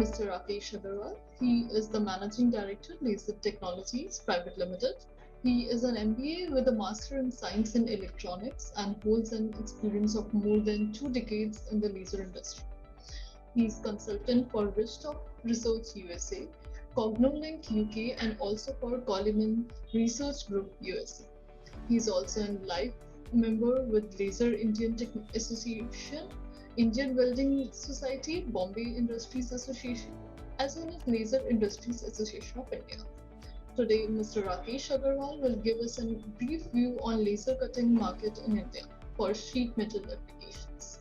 Mr. Rakesh Agarwal. He is the Managing Director, Laser Technologies Pvt Limited. He is an MBA with a Master in Science in Electronics and holds an experience of more than 2 decades in the laser industry. He is consultant for Ridgetop Research USA, Cognolink UK, and also for Coleman Research Group USA. He is also a life member with Laser Indian Association, Indian Welding Society, Bombay Industries Association, as well as Laser Industries Association of India. Today, Mr. Rakesh Agarwal will give us a brief view on laser cutting market in India for sheet metal applications.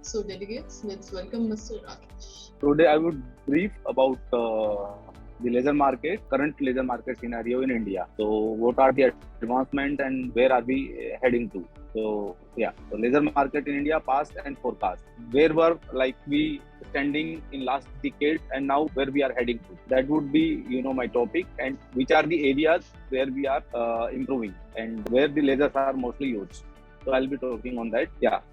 So, delegates, let's welcome Mr. Rakesh. Today, I would brief about the laser market, current laser market scenario in India. So, what are the advancements and where are we heading to? So laser market in India, past and forecast. Where were we standing in last decade and now where we are heading to? That would be, my topic, and which are the areas where we are improving and where the lasers are mostly used. So I'll be talking on that.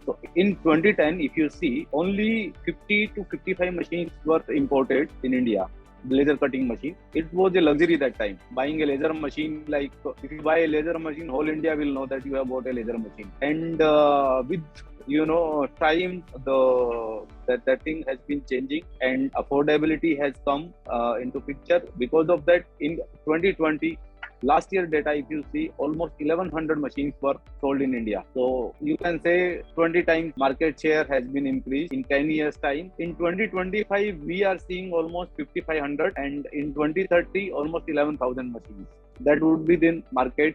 So in 2010, if you see, only 50 to 55 machines were imported in India. Laser cutting machine. It was a luxury that time. Buying a laser machine, if you buy a laser machine, whole India will know that you have bought a laser machine. And with time, that thing has been changing and affordability has come into picture. Because of that, in 2020, last year data, if you see, almost 1100 machines were sold in India. So you can say 20 times market share has been increased in 10 years time. In 2025, we are seeing almost 5500, and in 2030, almost 11,000 machines. That would be the market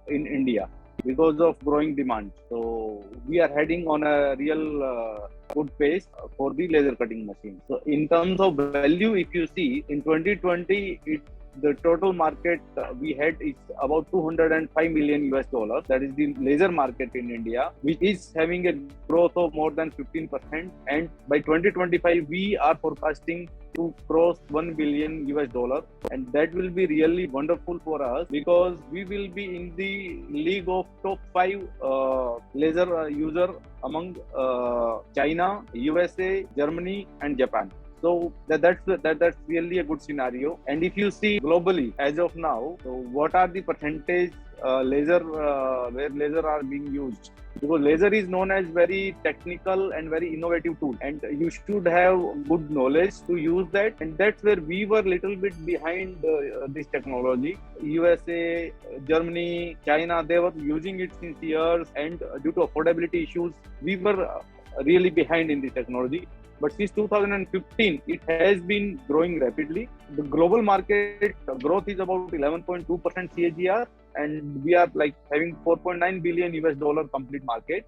in India because of growing demand. So we are heading on a real good pace for the laser cutting machine. So in terms of value, if you see, in 2020, the total market we had is about $205 million. That is the laser market in India, which is having a growth of more than 15%. And by 2025, we are forecasting to cross $1 billion. And that will be really wonderful for us because we will be in the league of top 5 laser user among China, USA, Germany, and Japan. So that's really a good scenario. And if you see globally as of now, so what are the percentage where laser are being used? Because laser is known as very technical and very innovative tool, and you should have good knowledge to use that. And that's where we were little bit behind this technology. USA, Germany, China, they were using it since years, and due to affordability issues, we were really behind in this technology. But since 2015, it has been growing rapidly. The global market growth is about 11.2% CAGR, and we are having $4.9 billion complete market,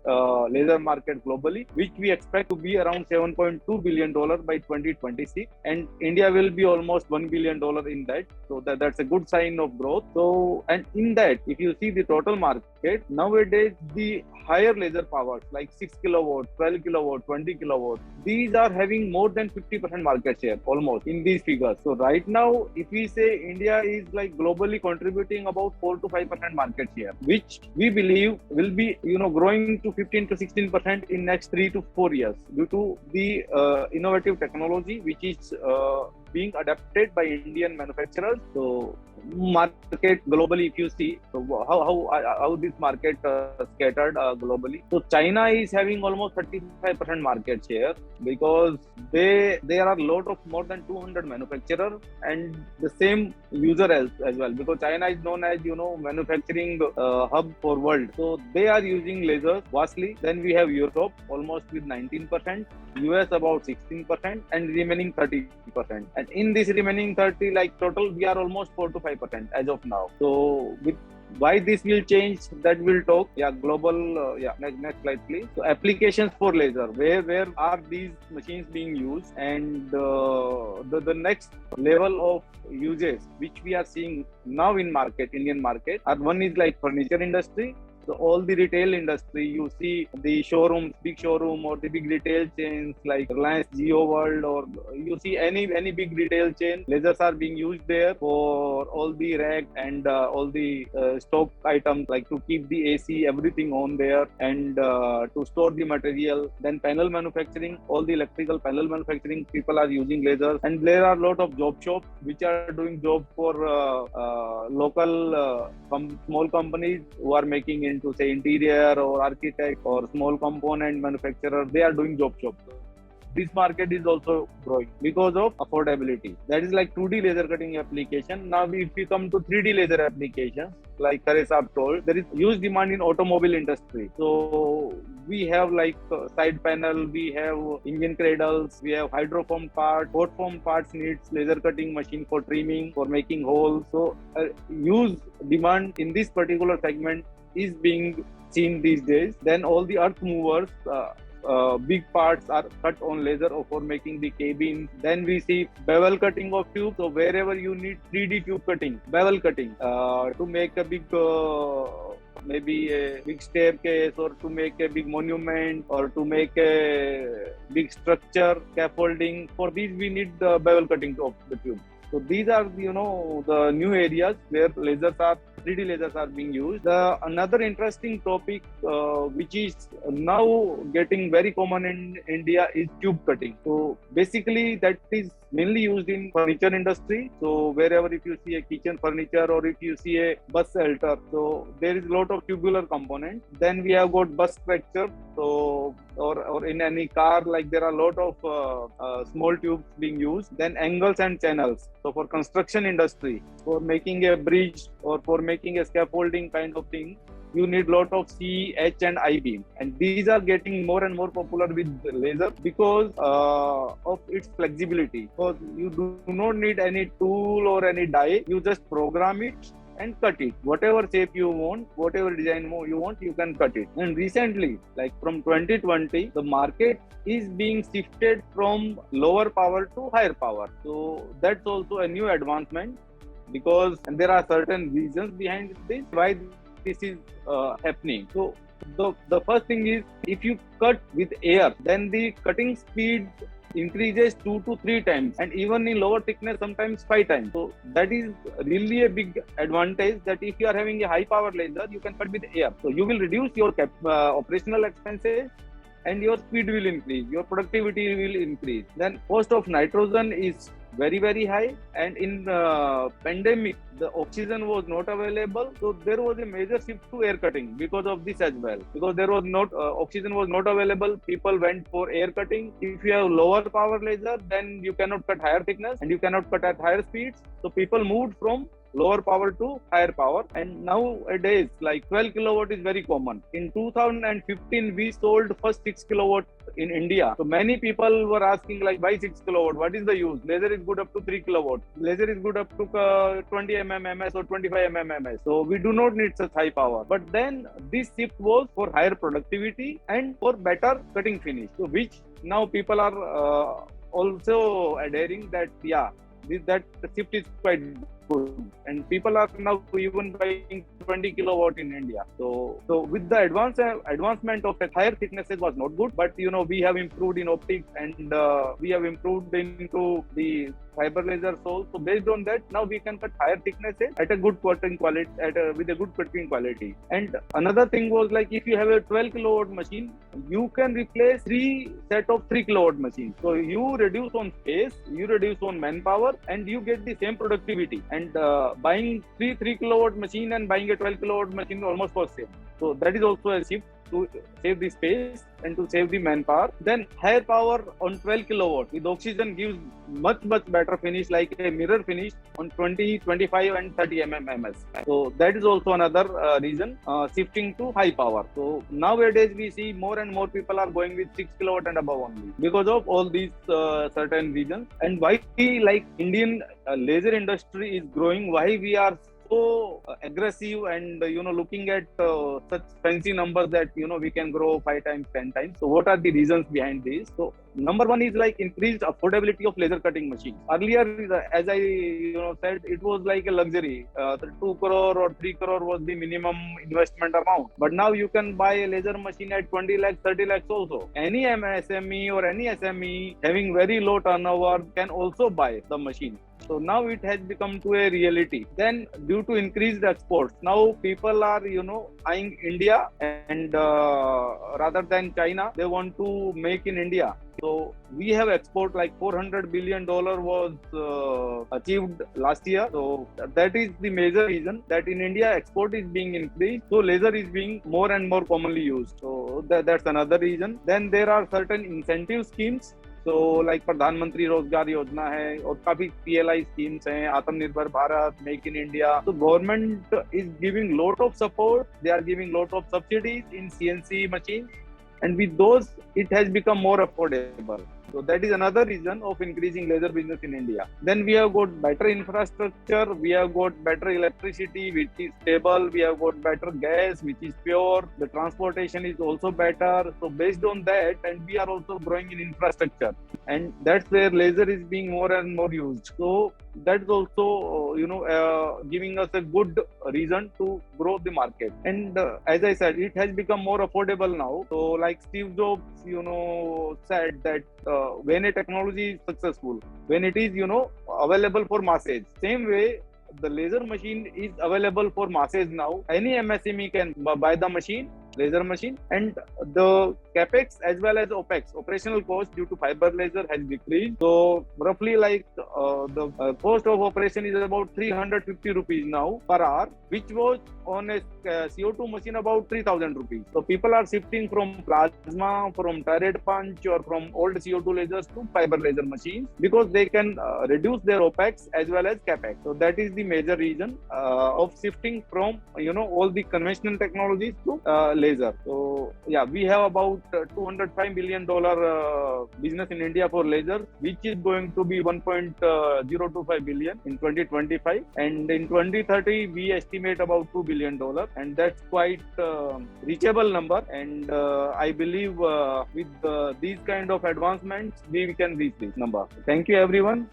laser market globally, which we expect to be around $7.2 billion by 2026. And India will be almost $1 billion in that. So that's a good sign of growth. So, and in that, if you see the total market, nowadays the higher laser powers like 6 kilowatt, 12 kilowatt, 20 kilowatt, these are having more than 50% market share almost in these figures. So right now, if we say India is globally contributing about 4 to 5% market share, which we believe will be growing to 15 to 16% in next 3 to 4 years due to the innovative technology which is being adapted by Indian manufacturers. So market globally, if you see, so how this market scattered globally. So China is having almost 35% market share because there are a lot of more than 200 manufacturers and the same user as well, because China is known as manufacturing hub for world. So they are using lasers vastly. Then we have Europe almost with 19%, US about 16%, and remaining 30%. And in this remaining 30, total, we are almost 4 to 5% as of now. So with why this will change, that will talk. Global. Next slide, please. So applications for laser. Where are these machines being used? And the next level of uses which we are seeing now in market, Indian market, one is furniture industry. So all the retail industry, you see the showrooms, big showroom or the big retail chains like Reliance Geo World, or you see any big retail chain, lasers are being used there for all the rack and all the stock items, like to keep the AC, everything on there, and to store the material. Then panel manufacturing, all the electrical panel manufacturing people are using lasers, and there are a lot of job shops which are doing job for local small companies who are making into, say, interior or architect or small component manufacturer. They are doing job shops. This market is also growing because of affordability. That is like 2D laser cutting application. Now, if we come to 3D laser applications, like Rakesh told, there is huge demand in automobile industry. So we have like side panel, we have engine cradles, we have hydroform parts, hot form parts needs laser cutting machine for trimming, for making holes. So huge demand in this particular segment is being seen these days. Then all the earth movers, big parts are cut on laser for making the cabin. Then we see bevel cutting of tubes. So wherever you need 3D tube cutting, bevel cutting to make a big maybe a big staircase, or to make a big monument, or to make a big structure, scaffolding. For these we need the bevel cutting of the tube. So these are, the new areas where 3D lasers are being used. Another interesting topic, which is now getting very common in India, is tube cutting. So basically that is mainly used in furniture industry. So wherever if you see a kitchen furniture, or if you see a bus shelter, so there is a lot of tubular component. Then we have got bus structure. So or in any car, like there are a lot of small tubes being used. Then angles and channels. So for construction industry, for making a bridge or for making a scaffolding kind of thing, you need a lot of C, H and I beam. And these are getting more and more popular with laser because of its flexibility. Because you do not need any tool or any die. You just program it and cut it. Whatever shape you want, whatever design you want, you can cut it. And recently, like from 2020, the market is being shifted from lower power to higher power. So that's also a new advancement, because and there are certain reasons behind this, why this is happening. So the first thing is, if you cut with air, then the cutting speed increases 2 to 3 times, and even in lower thickness sometimes 5 times. So that is really a big advantage, that if you are having a high power laser, you can cut with air. So you will reduce your operational expenses, and your speed will increase, your productivity will increase. Then cost of nitrogen is very high, and in pandemic the oxygen was not available, so there was a major shift to air cutting because of this as well. Because there was not oxygen was not available, people went for air cutting. If you have lower power laser, then you cannot cut higher thickness and you cannot cut at higher speeds, so people moved from lower power to higher power. And nowadays, like 12 kilowatt is very common. In 2015 we sold first 6 kilowatt in India. So many people were asking, like, why 6 kilowatt? What is the use? Laser is good up to 3 kilowatt. Laser is good up to 20 mm or 25 mm. So we do not need such high power. But then this shift was for higher productivity and for better cutting finish. So which now people are also adhering that, yeah, that shift is quite good, and people are now even buying 20 kilowatt in India. So with the advancement of higher thicknesses was not good, but we have improved in optics, and we have improved into the fiber laser source. So based on that, now we can cut higher thicknesses at a good cutting quality, with a good cutting quality. And another thing was, like, if you have a 12 kilowatt machine, you can replace 3 set of 3 kilowatt machines. So you reduce on space, you reduce on manpower, and you get the same productivity. And buying 3 kilowatt machine and buying a 12 kilowatt machine almost for same. So that is also a shift to save the space and to save the manpower. Then higher power on 12 kilowatt with oxygen gives much better finish, like a mirror finish on 20, 25 and 30 mm. So that is also another reason shifting to high power. So nowadays we see more and more people are going with 6 kilowatt and above only, because of all these certain reasons. And why, like, Indian laser industry is growing, why we are aggressive and looking at such fancy numbers that we can grow 5 times, 10 times. So what are the reasons behind this? So number one is like increased affordability of laser cutting machines. Earlier, as I said, it was like a luxury. The 2 crore or 3 crore was the minimum investment amount. But now you can buy a laser machine at 20 lakhs, 30 lakhs also. Any MSME or any SME having very low turnover can also buy the machine. So now it has become to a reality. Then due to increased exports, now people are, eyeing India and rather than China, they want to make in India. So we have export like $400 billion was achieved last year. So that is the major reason that in India export is being increased. So laser is being more and more commonly used. So that's another reason. Then there are certain incentive schemes. So like प्रधानमंत्री रोजगार योजना है और काफी PLI schemes हैं, आत्मनिर्भर Bharat, make in India. So government is giving lot of support. They are giving lot of subsidies in CNC machines, and with those it has become more affordable. So that is another reason of increasing laser business in India. Then we have got better infrastructure, we have got better electricity which is stable, we have got better gas which is pure, the transportation is also better. So based on that, and we are also growing in infrastructure, and that's where laser is being more and more used. So that's also giving us a good reason to grow the market. And as I said, it has become more affordable now. So like Steve Jobs said that when a technology is successful, when it is available for masses, same way the laser machine is available for masses now. Any MSME can buy the machine, laser machine, and the capex as well as opex, operational cost due to fiber laser, has decreased. So roughly like the cost of operation is about 350 rupees now per hour, which was on a CO2 machine about 3000 rupees. So people are shifting from plasma, from turret punch, or from old CO2 lasers to fiber laser machines because they can reduce their opex as well as capex. So that is the major reason of shifting from all the conventional technologies to laser. So yeah, we have about $205 billion business in India for laser, which is going to be 1.025 billion in 2025, and in 2030 we estimate about $2 billion, and that's quite reachable number. And I believe with these kind of advancements we can reach this number. Thank you everyone.